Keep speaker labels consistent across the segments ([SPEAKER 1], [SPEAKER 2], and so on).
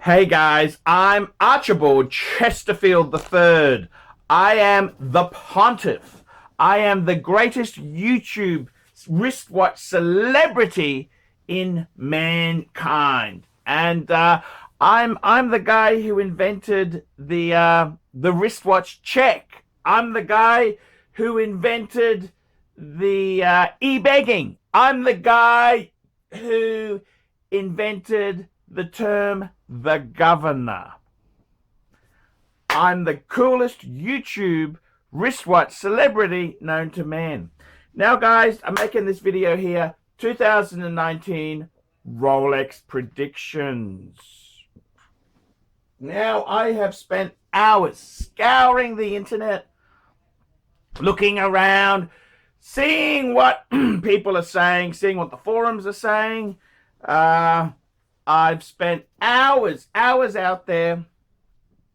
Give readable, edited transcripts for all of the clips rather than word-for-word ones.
[SPEAKER 1] Hey guys, I'm Archibald Chesterfield III. I am the Pontiff. I am the greatest YouTube wristwatch celebrity in mankind, and I'm the guy who invented the wristwatch check. I'm the guy who invented the e-begging. I'm the guy who invented the term the governor. I'm the coolest YouTube wristwatch celebrity known to man. Now guys, I'm making this video here, 2019 Rolex predictions. Now I have spent hours scouring the internet, looking around, seeing what people are saying, seeing what the forums are saying. I've spent hours out there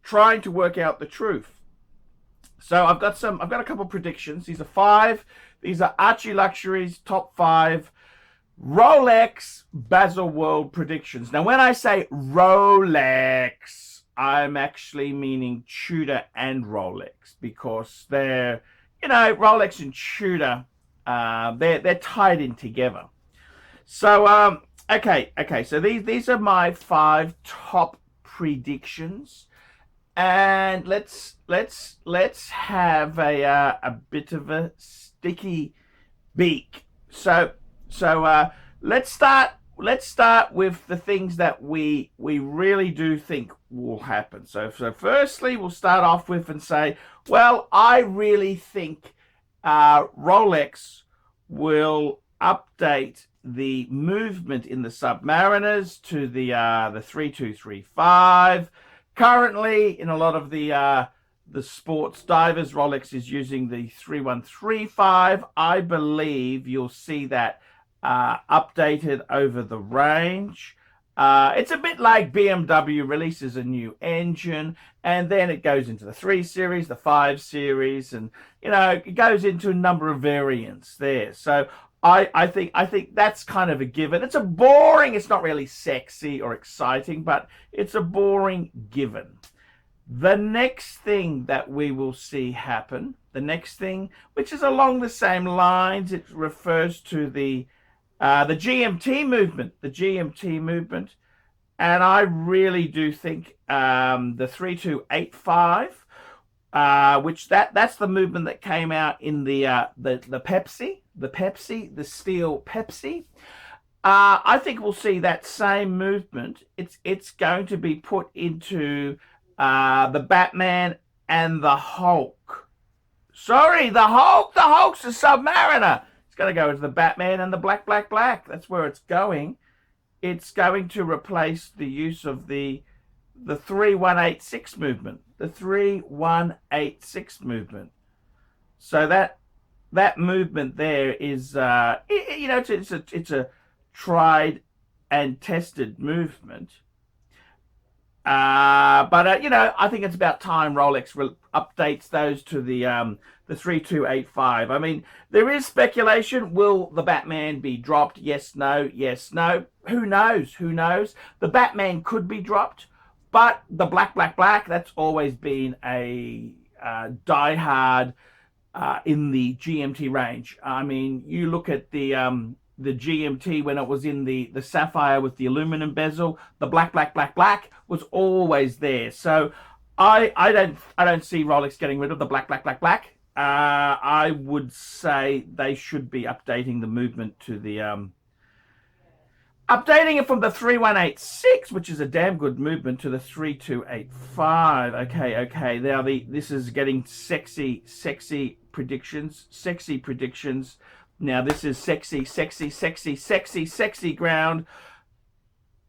[SPEAKER 1] trying to work out the truth. So I've got a couple of predictions. These are five. These are ArchieLuxury's top 5 Rolex BASELWORLD predictions. Now, when I say Rolex, I'm actually meaning Tudor and Rolex, because they're, Rolex and Tudor, they're tied in together. So, Okay, so these are my 5 top predictions, and let's have a bit of a sticky beak. So let's start with the things that we really do think will happen. So firstly, we'll start off with and say, well, I really think Rolex will update the movement in the Submariners to the 3235. Currently, in a lot of the sports divers, Rolex is using the 3135. I believe you'll see that updated over the range. It's a bit like BMW releases a new engine, and then it goes into the 3 series, the 5 series, and it goes into a number of variants there. So I think that's kind of a given. It's not really sexy or exciting, but it's a boring given. The next thing that we will see happen, which is along the same lines, it refers to the GMT movement, and I really do think the 3285, which that's the movement that came out in the Pepsi, the steel Pepsi. I think we'll see that same movement. It's going to be put into the Batman and the Hulk. Sorry, the Hulk. The Hulk's a Submariner. It's going to go into the Batman and the Black. That's where it's going. It's going to replace the use of the 3186 movement. The 3186 movement. So that movement there is, it's a tried and tested movement. But I think it's about time Rolex updates those to the 3285. I mean, there is speculation. Will the Batman be dropped? Yes, no. Who knows? The Batman could be dropped, but the Black, that's always been a diehard in the GMT range. I mean, you look at the GMT when it was in the sapphire with the aluminum bezel. The black was always there. So I don't see Rolex getting rid of the black. I would say they should be updating the movement to the updating it from the 3186, which is a damn good movement, to the 3285. Okay. Now this is getting sexy predictions. Now this is sexy ground.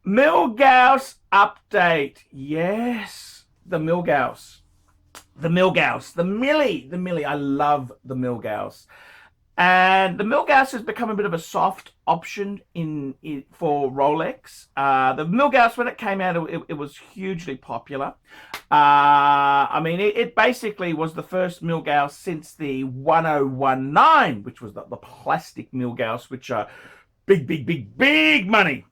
[SPEAKER 1] Milgauss update. Yes, the Milgauss. The Millie. I love the Milgauss. And the Milgauss has become a bit of a soft option for Rolex. The Milgauss, when it came out, it was hugely popular. I mean, it basically was the first Milgauss since the 1019, which was the plastic Milgauss, which are big money.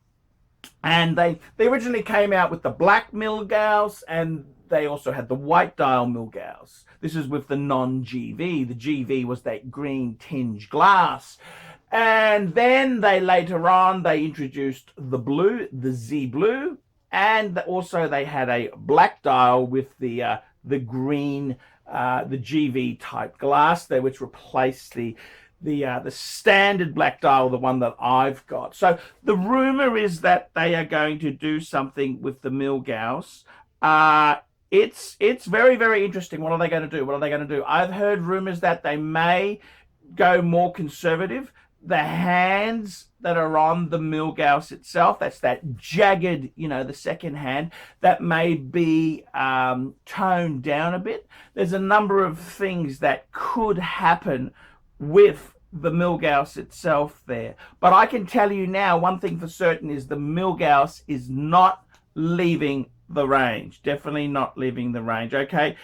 [SPEAKER 1] And they originally came out with the black Milgauss, and they also had the white dial Milgauss. This is with the non-GV. The GV was that green tinge glass. And then later on, they introduced the blue, the Z blue, and also they had a black dial with the green, the GV type glass there, which replaced the standard black dial, the one that I've got. So the rumor is that they are going to do something with the Milgauss. It's very, very interesting. What are they going to do? What are they going to do? I've heard rumors that they may go more conservative. The hands that are on the Milgauss itself, that's that jagged, the second hand, that may be toned down a bit. There's a number of things that could happen with the Milgauss itself there. But I can tell you now, one thing for certain is the Milgauss is not leaving the range. Definitely not leaving the range. Okay.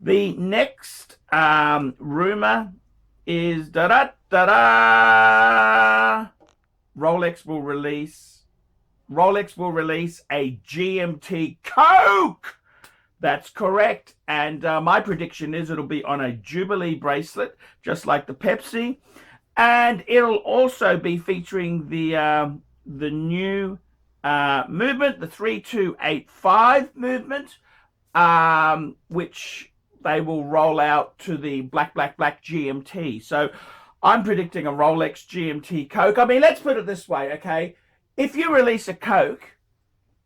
[SPEAKER 1] The next rumor is Rolex will release a GMT Coke. That's correct. And my prediction is it'll be on a Jubilee bracelet, just like the Pepsi. And it'll also be featuring the new movement, the 3285 movement, which they will roll out to the black GMT. So I'm predicting a Rolex GMT Coke. I mean, let's put it this way, okay? If you release a Coke,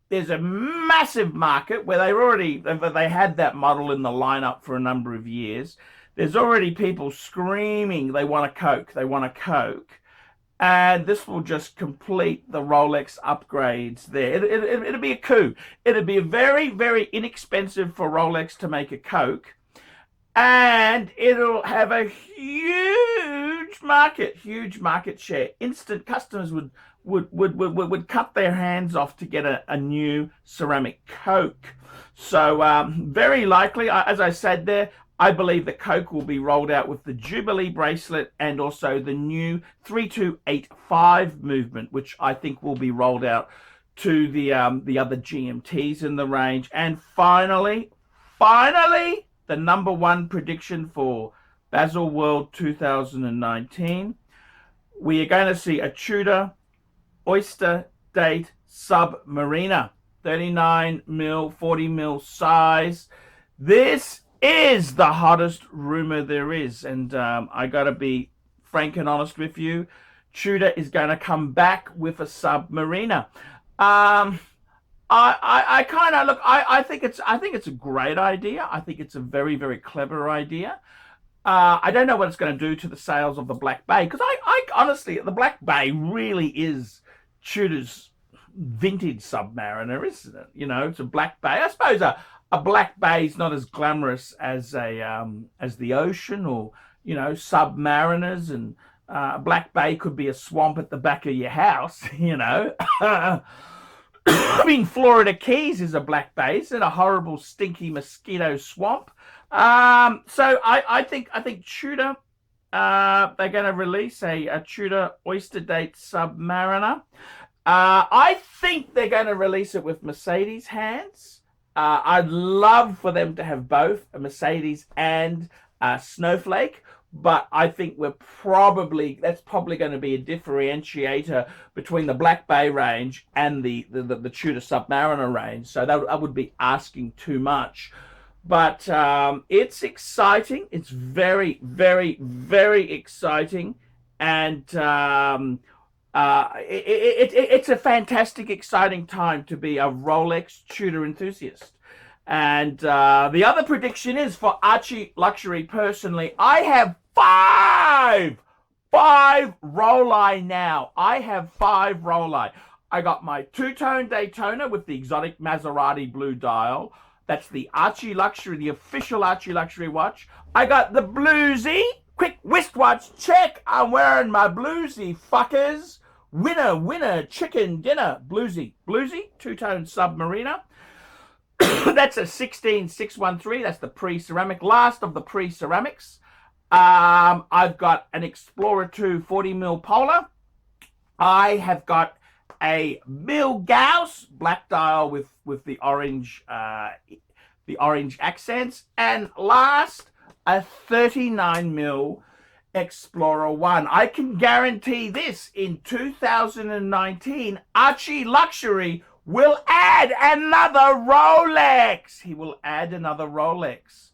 [SPEAKER 1] there's a massive market where they had that model in the lineup for a number of years. There's already people screaming they want a Coke, they want a Coke. And this will just complete the Rolex upgrades there. It'll be a coup. It'll be very, very inexpensive for Rolex to make a Coke. And it'll have a huge market share. Instant customers would cut their hands off to get a new ceramic Coke. So very likely, as I said there, I believe the Coke will be rolled out with the Jubilee bracelet and also the new 3285 movement, which I think will be rolled out to the other GMTs in the range. And finally, the number one prediction for BASELWORLD 2019, we are going to see a Tudor Oyster Date Submariner, 39mm, 40mm size. This is the hottest rumor there is, and I gotta be frank and honest with you. Tudor is going to come back with a Submariner. I kind of look. I think it's a great idea. I think it's a very, very clever idea. I don't know what it's going to do to the sales of the Black Bay, because I honestly, the Black Bay really is Tudor's vintage Submariner, isn't it? It's a Black Bay. I suppose a Black Bay is not as glamorous as the ocean, or submariners, and a Black Bay could be a swamp at the back of your house. I mean, Florida Keys is a Black Bay. It's in a horrible, stinky mosquito swamp. So I think Tudor, they're going to release a Tudor Oyster Date Submariner. I think they're going to release it with Mercedes hands. I'd love for them to have both a Mercedes and a Snowflake, but I think that's probably going to be a differentiator between the Black Bay range and the Tudor Submariner range. So I would be asking too much. But it's exciting. It's very, very, very exciting. And it's a fantastic, exciting time to be a Rolex Tudor enthusiast. And the other prediction is for ArchieLuxury personally. I have five Roli now. I have 5 Roli. I got my two-tone Daytona with the exotic Maserati blue dial. That's the ArchieLuxury, the official ArchieLuxury watch. I got the Bluesy, quick wristwatch check. I'm wearing my Bluesy, fuckers. Winner, chicken dinner. Bluesy, two-tone Submariner. That's a 16613. That's the pre-ceramic, last of the pre-ceramics. I've got an Explorer 2 40mm Polar. I have got a Milgauss black dial with the orange accents, and last, a 39mm Explorer 1. I can guarantee this: in 2019, ArchieLuxury will add another Rolex. He will add another Rolex.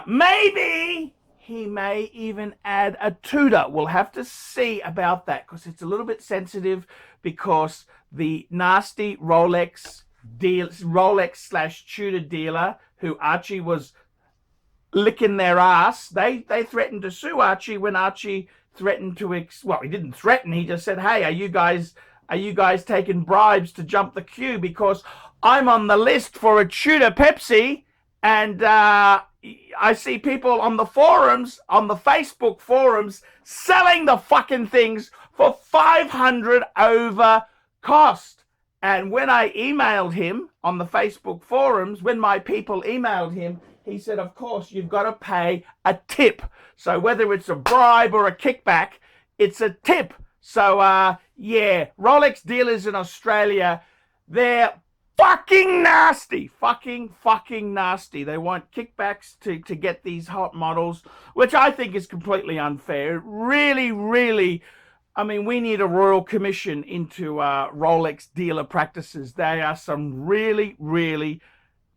[SPEAKER 1] Maybe he may even add a Tudor. We'll have to see about that, because it's a little bit sensitive, because the nasty Rolex slash Tudor dealer who Archie was licking their ass, they threatened to sue Archie when Archie threatened to well, he didn't threaten, he just said, hey, are you guys taking bribes to jump the queue, because I'm on the list for a Tudor Pepsi, and I see people on the forums, on the Facebook forums, selling the fucking things for $500 over cost. And when I emailed him on the Facebook forums, when my people emailed him, he said, of course, you've got to pay a tip. So whether it's a bribe or a kickback, it's a tip. So, yeah, Rolex dealers in Australia, they're fucking nasty. Fucking nasty. They want kickbacks to get these hot models, which I think is completely unfair. Really, I mean, we need a royal commission into Rolex dealer practices. They are some really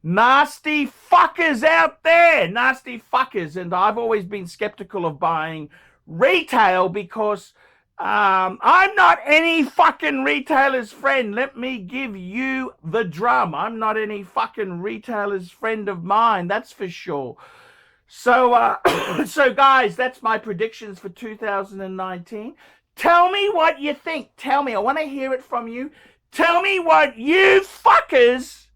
[SPEAKER 1] nasty fuckers out there. Nasty fuckers. And I've always been skeptical of buying retail, because I'm not any fucking retailer's friend. Let me give you the drum. I'm not any fucking retailer's friend of mine, that's for sure. So, so guys, that's my predictions for 2019. Tell me what you think. Tell me. I want to hear it from you. Tell me what you fuckers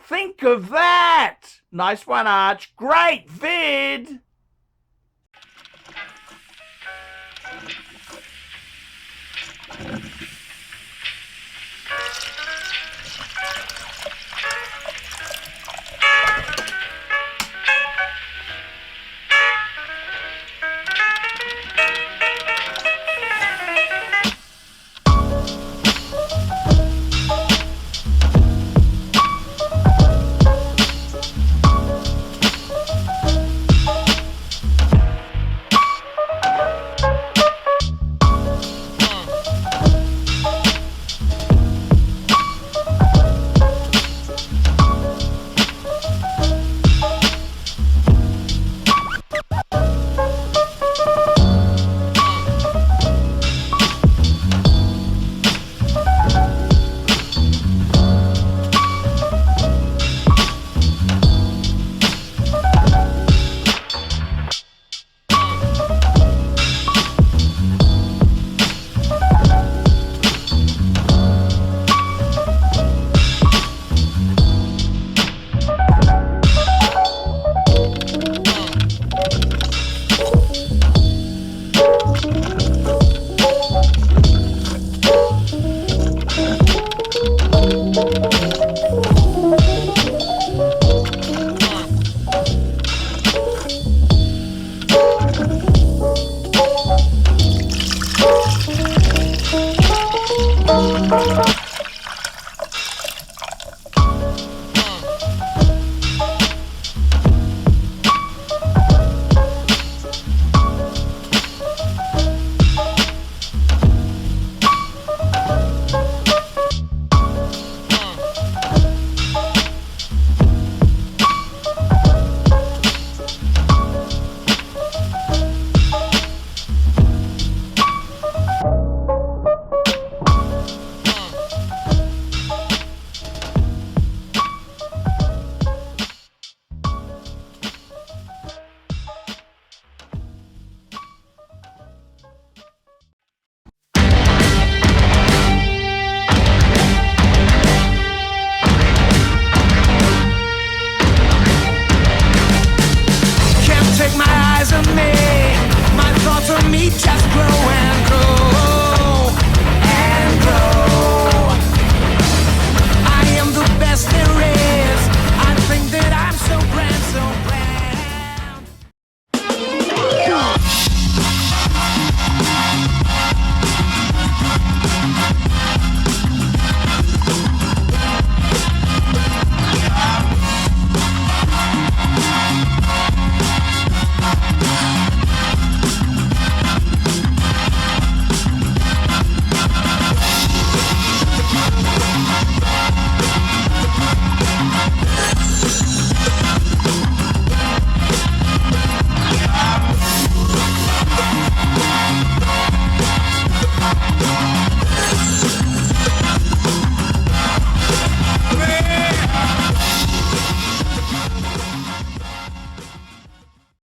[SPEAKER 1] think of that. Nice one, Arch. Great vid.
[SPEAKER 2] Take my eyes on me, my thoughts on me just grow.